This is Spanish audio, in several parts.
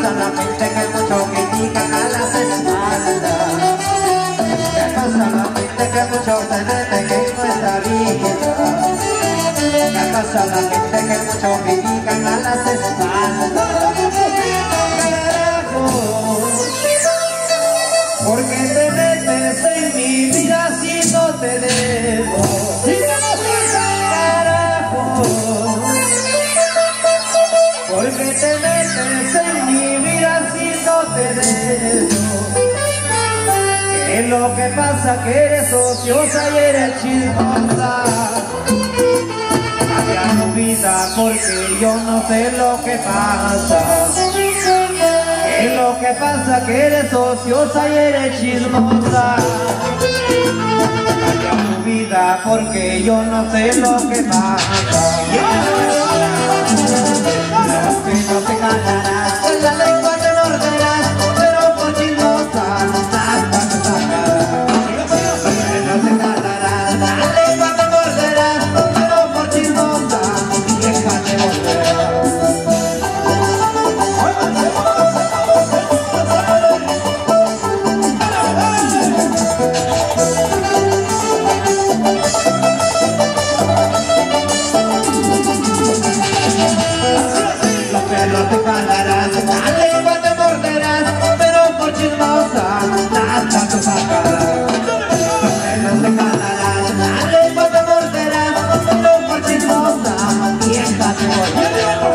Solamente que muchos critican a las espaldas. Solamente que muchos se meten en nuestra vida. Solamente que muchos critican a las espaldas. Carajo, ¿por qué te metes en mi vida si no te debo? Carajo, ¿por qué te metes en mi vida si no te debo? ¿Qué es lo que pasa? Que eres ociosa y eres chismosa. Cambia tu vida porque yo no sé lo que pasa. ¿Qué es lo que pasa? Que eres ociosa y eres chismosa. Cambia tu vida porque yo no sé lo que pasa. Los que no te callarás, con la lengua te morderás, pero por chismosa hasta te sacarás. Los que no te callarás, la lengua te morderás, pero por chismosa vieja te morderás. No te calarás, la lengua te morderás, pero por chismosa hasta te sacarás. No te calarás, la lengua te morderás, pero por chismosa vieja te morderás.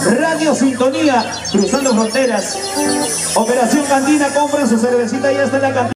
Radio Sintonía, cruzando fronteras. Operación Cantina, compra su cervecita y ya está en la cantina.